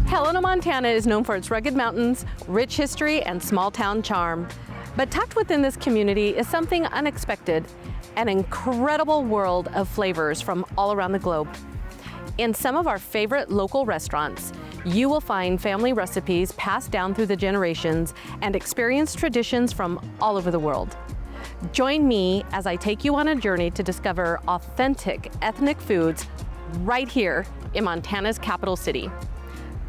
Helena, Montana is known for its rugged mountains, rich history, and small-town charm. But tucked within this community is something unexpected, an incredible world of flavors from all around the globe. In some of our favorite local restaurants, you will find family recipes passed down through the generations and experience traditions from all over the world. Join me as I take you on a journey to discover authentic ethnic foods right here in Montana's capital city.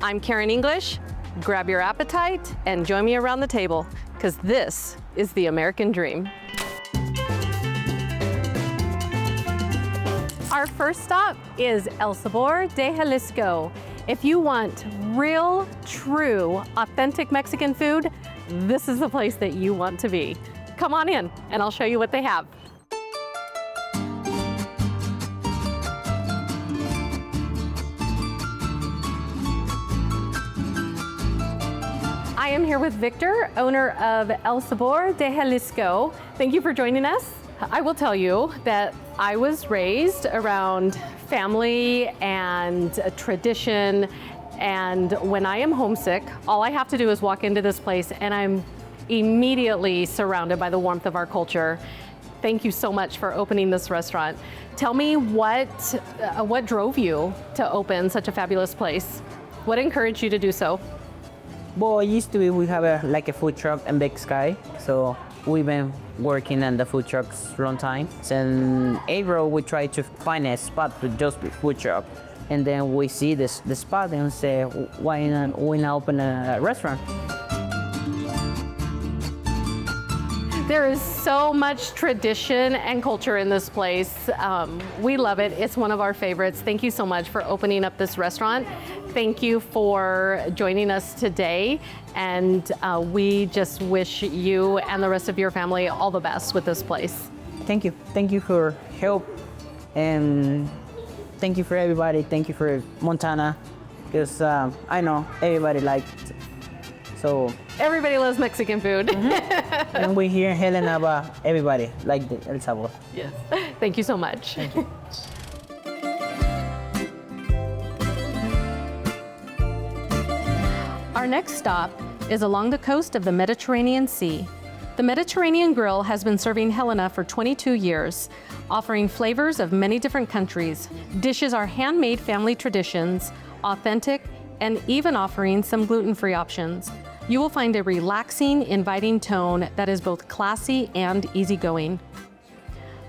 I'm Karen English. Grab your appetite and join me around the table, because this is the American dream. Our first stop is El Sabor de Jalisco. If you want real, true, authentic Mexican food, this is the place that you want to be. Come on in and I'll show you what they have. I am here with Victor, owner of El Sabor de Jalisco. Thank you for joining us. I will tell you that I was raised around family and tradition, and when I am homesick, all I have to do is walk into this place and I'm immediately surrounded by the warmth of our culture. Thank you so much for opening this restaurant. Tell me what drove you to open such a fabulous place? What encouraged you to do so? Well, we have a food truck in Big Sky, so we've been working on the food trucks a long time. In April, we try to find a spot with just food truck, and then we see the spot and say, why not open a restaurant? There is so much tradition and culture in this place. We love it. It's one of our favorites. Thank you so much for opening up this restaurant. Thank you for joining us today. And we just wish you and the rest of your family all the best with this place. Thank you. Thank you for help. And thank you for everybody. Thank you for Montana. Because I know everybody likes it. So everybody loves Mexican food. Mm-hmm. And we hear in Helena about everybody like the El Sabor. Yes. Thank you so much. Thank you. Our next stop is along the coast of the Mediterranean Sea. The Mediterranean Grill has been serving Helena for 22 years, offering flavors of many different countries. Dishes are handmade family traditions, authentic, and even offering some gluten-free options. You will find a relaxing, inviting tone that is both classy and easygoing.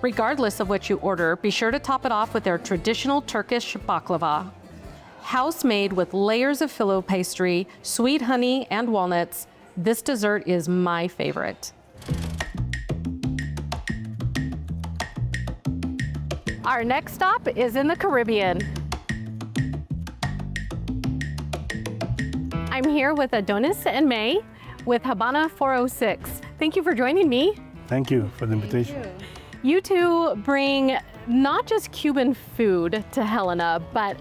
Regardless of what you order, be sure to top it off with their traditional Turkish baklava. House-made with layers of filo pastry, sweet honey, and walnuts, this dessert is my favorite. Our next stop is in the Caribbean. I'm here with Adonis and May with Habana 406. Thank you for joining me. Thank you for the invitation. You two bring not just Cuban food to Helena, but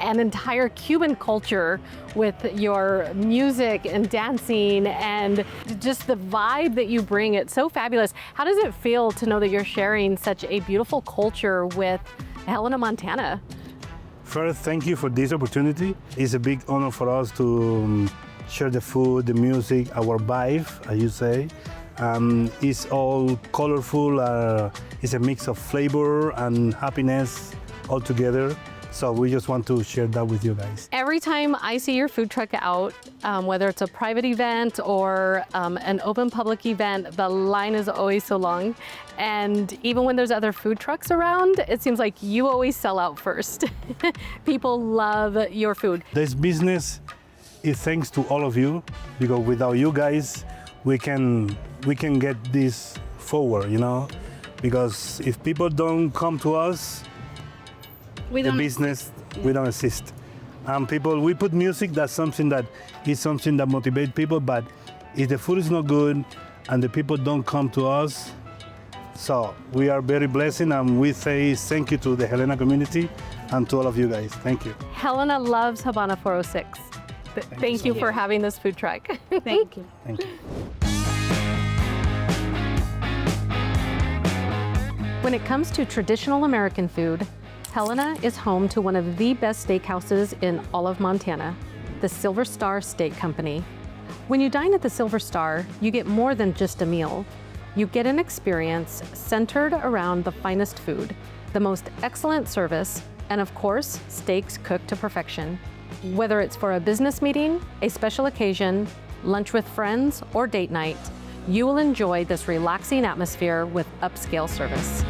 an entire Cuban culture with your music and dancing and just the vibe that you bring. It's so fabulous. How does it feel to know that you're sharing such a beautiful culture with Helena, Montana? First, thank you for this opportunity. It's a big honor for us to share the food, the music, our vibe, as you say. It's all colorful. It's a mix of flavor and happiness all together. So we just want to share that with you guys. Every time I see your food truck out, whether it's a private event or an open public event, the line is always so long. And even when there's other food trucks around, it seems like you always sell out first. People love your food. This business is thanks to all of you, because without you guys, we can get this forward, you know? Because if people don't come to us, we don't exist. We put music, that's something that motivates people, but if the food is not good and the people don't come to us, so we are very blessed, and we say thank you to the Helena community and to all of you guys. Thank you. Helena loves Habana 406. Thank you for having this food truck. Thank you. Thank you. When it comes to traditional American food, Helena is home to one of the best steakhouses in all of Montana, the Silver Star Steak Company. When you dine at the Silver Star, you get more than just a meal. You get an experience centered around the finest food, the most excellent service, and of course, steaks cooked to perfection. Whether it's for a business meeting, a special occasion, lunch with friends, or date night, you will enjoy this relaxing atmosphere with upscale service.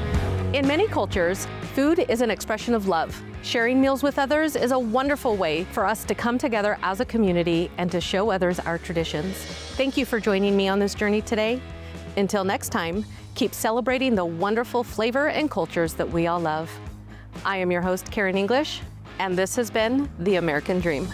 In many cultures, food is an expression of love. Sharing meals with others is a wonderful way for us to come together as a community and to show others our traditions. Thank you for joining me on this journey today. Until next time, keep celebrating the wonderful flavor and cultures that we all love. I am your host, Karen English, and this has been The American Dream.